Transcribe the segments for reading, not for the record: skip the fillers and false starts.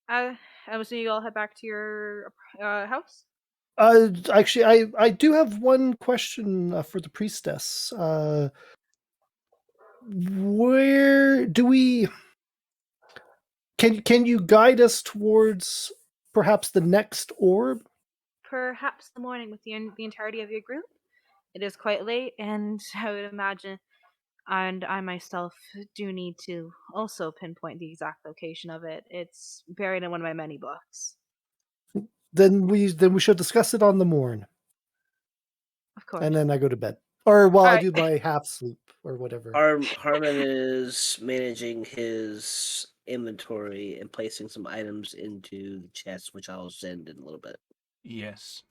I'm assuming you all head back to your house. Actually, I do have one question for the priestess. Where do we? Can you guide us towards perhaps the next orb? Perhaps the morning with the entirety of your group. It is quite late, and I would imagine, and I myself do need to also pinpoint the exact location of it. It's buried in one of my many books. Then we should discuss it on the morn, Of course. and then I go to bed, or while All I right. do my half sleep or whatever. Harmon is managing his inventory and placing some items into the chest, which I'll send in a little bit. Yes.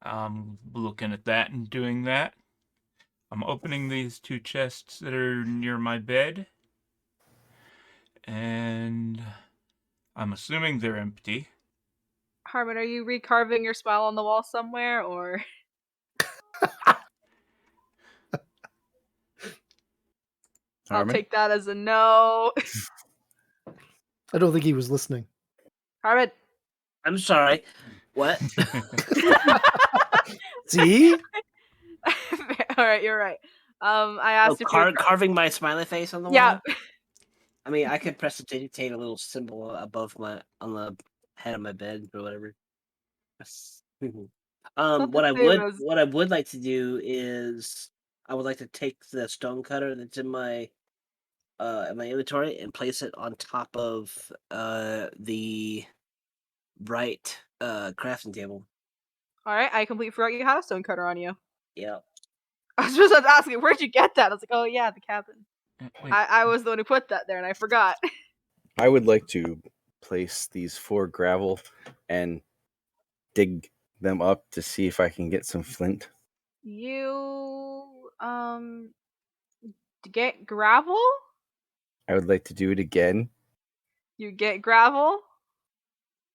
I'm looking at that and doing that. I'm opening these two chests that are near my bed. And I'm assuming they're empty. Harmon, are you recarving your smile on the wall somewhere, or? I'll take that as a no. I don't think he was listening. Harmon. I'm sorry. What? See? All right, you're right. I asked if carving my smiley face on the wall. Yeah. I mean, I could prestidigitate a little symbol above on the head of my bed or whatever. What I would like to do is I would like to take the stone cutter that's in my inventory and place it on top of the bright crafting table. All right, I completely forgot you had a stone cutter on you. Yeah. I was just asking, where'd you get that? I was like, oh yeah, the cabin. I was the one who put that there, and I forgot. I would like to place these 4 gravel and dig them up to see if I can get some flint. You get gravel? I would like to do it again. You get gravel?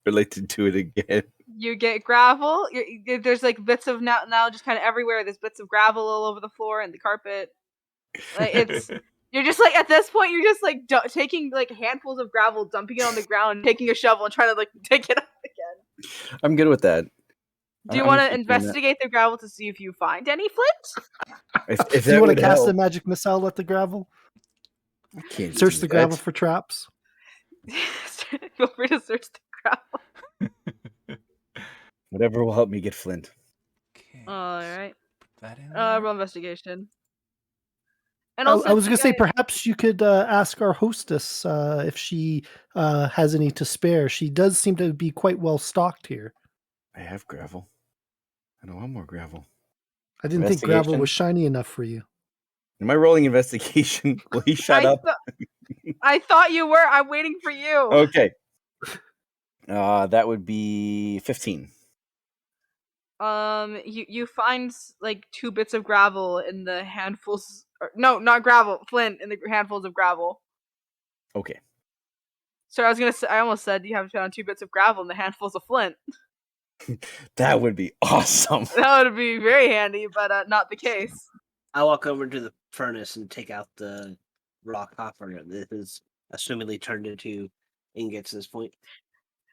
I'd like to do it again. You get gravel? There's like bits of now just kind of everywhere. There's bits of gravel all over the floor and the carpet. Like you're just like at this point you're just like taking like handfuls of gravel, dumping it on the ground, taking a shovel and trying to like take it up again. I'm good with that. Do you want to investigate the gravel to see if you find any flint? If do you want to cast a magic missile at the gravel? I can't search the gravel for traps. Feel free to search the gravel. Whatever will help me get flint. Okay. All right. Put that in there. Roll investigation. And I was going to say, perhaps you could ask our hostess if she has any to spare. She does seem to be quite well stocked here. I have gravel. I don't want more gravel. I didn't think gravel was shiny enough for you. Am I rolling investigation? Will he shut up? I thought you were. I'm waiting for you. Okay. That would be 15. You find like 2 bits of gravel in the handfuls. No, not gravel. Flint in the handfuls of gravel. Okay. So I was gonna say, I almost said you have found 2 bits of gravel in the handfuls of flint. That would be awesome. That would be very handy, but not the case. I walk over to the furnace and take out the raw copper that is assumingly turned into ingots at this point.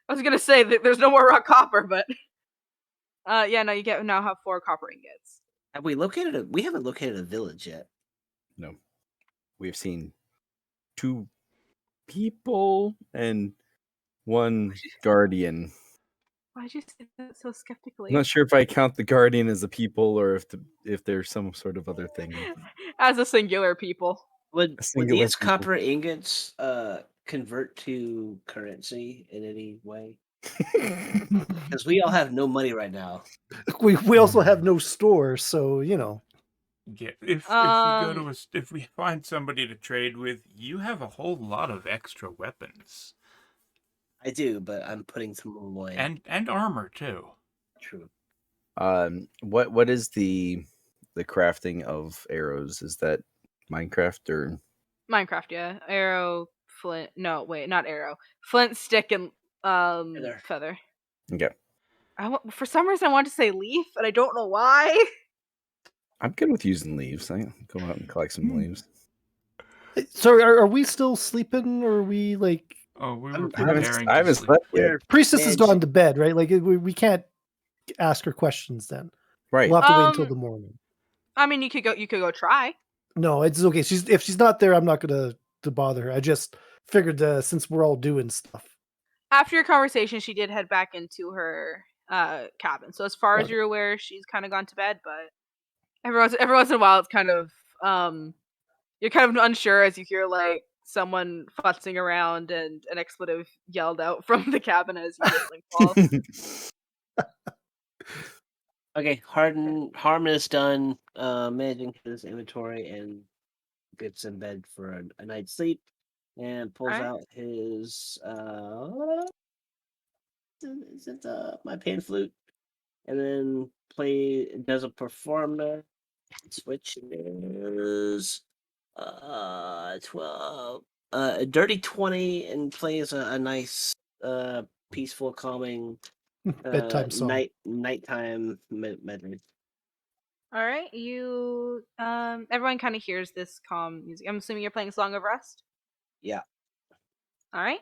I was gonna say that there's no more raw copper, but yeah, no, you now have 4 copper ingots. Have we located we haven't located a village yet. No. We've seen 2 people and 1 guardian. Why'd you say that so skeptically? I'm not sure if I count the guardian as a people or if there's some sort of other thing. As a singular people. Would these copper ingots convert to currency in any way? Because we all have no money right now. We also have no store, so you know. Yeah, if we find somebody to trade with, you have a whole lot of extra weapons. I do, but I'm putting some away. And armor too. True. What is the crafting of arrows? Is that Minecraft or Minecraft? Yeah, arrow, flint. No, wait, not arrow. Flint, stick, and feather. Okay. For some reason, I want to say leaf, and I don't know why. I'm good with using leaves. I can go out and collect some leaves. So, are we still sleeping, or are we like Oh, we were I haven't preparing I to haven't sleep. slept yet. Priestess has Man, gone to bed, right? Like we can't ask her questions then. Right. We'll have to wait until Um, the morning. I mean, you could go try. No, it's okay. If she's not there, I'm not gonna to bother her. I just figured since we're all doing stuff. After your conversation, she did head back into her cabin. So as far as Okay. you're aware, she's kind of gone to bed. But every once in a while, it's kind of you're kind of unsure as you hear like someone futzing around and an expletive yelled out from the cabin as you whistling falls. Okay, Harmon is done managing his inventory and gets in bed for a night's sleep and pulls Alright. out his is it my pan flute and then does a performer which is 12 a dirty 20 and plays a nice peaceful calming Bedtime song. nighttime medley. All right, you everyone kind of hears this calm music. I'm assuming you're playing Song of Rest. Yeah. All right.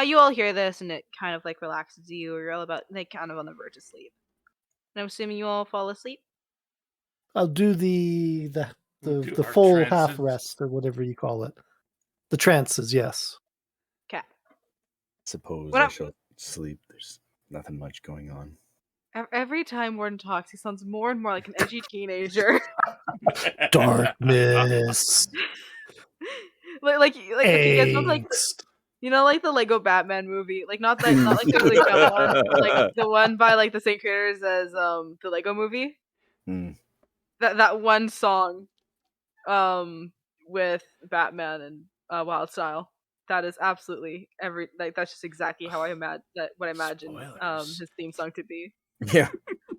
You all hear this and it kind of like relaxes you, or you're all about like kind of on the verge of sleep. And I'm assuming you all fall asleep. I'll do the We'll do our full half trances. rest or whatever you call it. The trances, yes. Okay. Suppose What I up? shall sleep. There's nothing much going on. Every time Warden talks, he sounds more and more like an edgy teenager. Darkness. like okay, you guys look like Angst. like the Lego Batman movie, like not like the really dumb one, but like the one by like the same creators as the Lego movie. Hmm. That one song, with Batman and Wild Style. That is absolutely that's just exactly how I imagine Spoilers. his theme song to be. Yeah.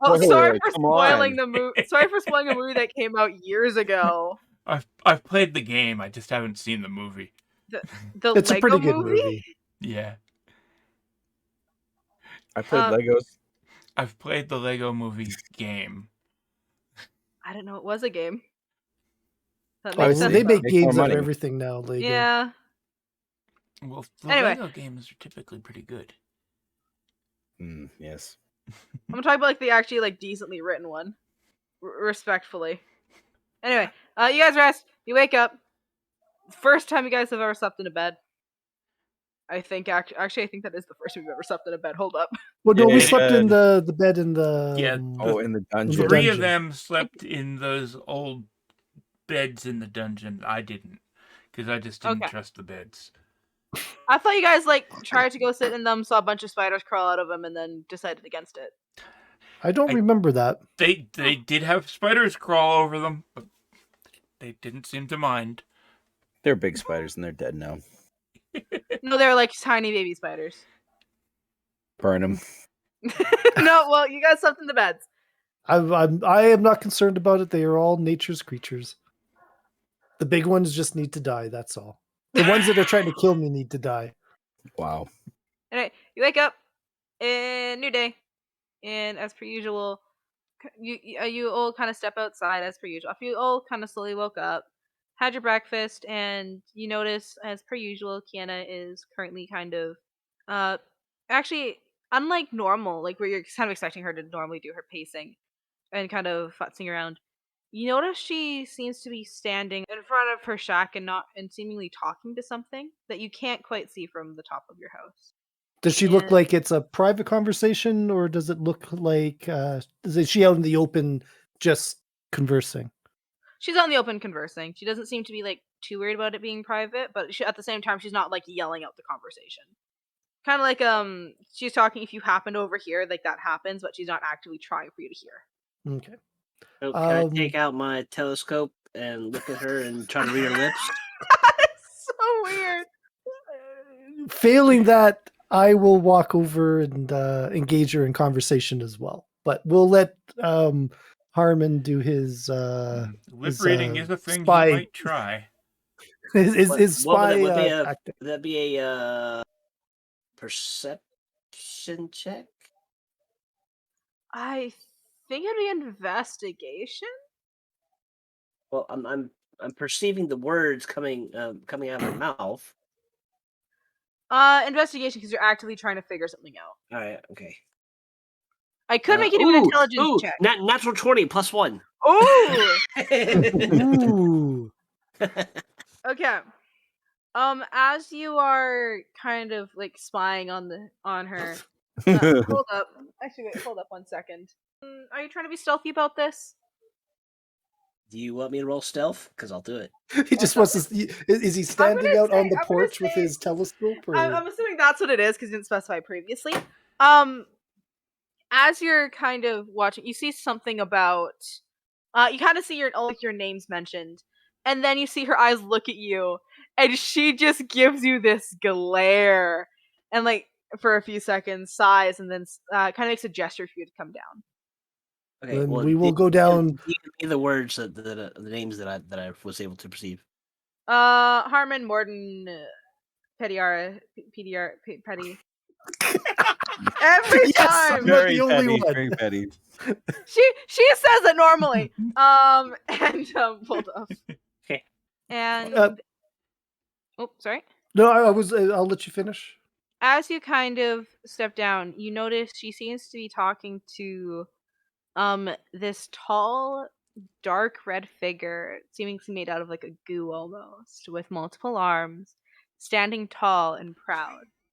Oh, sorry for Come spoiling on. the movie. Sorry for spoiling a movie that came out years ago. I've played the game. I just haven't seen the movie. The It's a Lego pretty good movie? movie. Yeah, I played Legos. I've played the Lego movie game. I didn't know it was a game. That Oh, makes sense they though. make Make more games out of money. everything now, Lego. Yeah. Well, the Anyway. Lego games are typically pretty good. Yes. I'm talking about like the actually like decently written one. Respectfully. Anyway, you guys rest. You wake up. First time you guys have ever slept in a bed. I think actually I think that is the first time you've ever slept in a bed. Hold up. Well, no, we Yeah. slept in the bed in the Yeah, In the dungeon. the Three of dungeon. them slept in those old beds in the dungeon. I didn't, because I just didn't Okay. trust the beds. I thought you guys like tried to go sit in them, saw a bunch of spiders crawl out of them, and then decided against it. I don't remember that. They did have spiders crawl over them, but they didn't seem to mind. They're big spiders and they're dead now. No, they're like tiny baby spiders. Burn them. No, well, you guys slept in the beds. I am not concerned about it. They are all nature's creatures. The big ones just need to die. That's all. The ones that are trying to kill me need to die. Wow. Anyway, you wake up, new day, and as per usual, you all kind of step outside as per usual. You all kind of slowly woke up, had your breakfast, and you notice as per usual, Kiana is currently kind of, actually unlike normal, like where you're kind of expecting her to normally do her pacing and kind of futzing around. You notice she seems to be standing in front of her shack and seemingly talking to something that you can't quite see from the top of your house. Does she look And- like it's a private conversation, or does it look like is she out in the open just conversing? She's out in the open conversing. She doesn't seem to be like too worried about it being private, but at the same time, she's not like yelling out the conversation. Kind of like she's talking. If you happen to overhear, like that happens, but she's not actively trying for you to hear. Okay. So can I take out my telescope and look at her and try to read her lips? It's so weird. Failing that, I will walk over and engage her in conversation as well. But we'll let Harmon do his Lip reading is a thing spy. he might try. His spy Would tactic. that be a perception check? I think it'd be investigation. Well, I'm perceiving the words coming out of her mouth. Investigation, because you're actively trying to figure something out. All right. Okay. I could make you do an intelligence ooh, check. Natural 20 +1. Ooh. Ooh. Okay. As you are kind of like spying on her, hold up. Actually, wait. Hold up 1 second. Are you trying to be stealthy about this? Do you want me to roll stealth? Because I'll do it. He just wants to. Is he standing out on the porch with his telescope? Or? I'm assuming that's what it is because you didn't specify previously. As you're kind of watching, you see something about. You kind of see your names mentioned, and then you see her eyes look at you, and she just gives you this glare, and like for a few seconds sighs, and then kind of makes a gesture for you to come down. Okay. Then well, we will go down. Give me the words the names that I was able to perceive. Harmon, Morden, Petiara, PDR, Petty. Every Yes, time. I'm not the only petty, one. very petty. She says it normally. And pulled off. Okay. And oh, sorry. No, I was. I'll let you finish. As you kind of step down, you notice she seems to be talking to this tall, dark red figure, seemingly made out of like a goo almost, with multiple arms, standing tall and proud.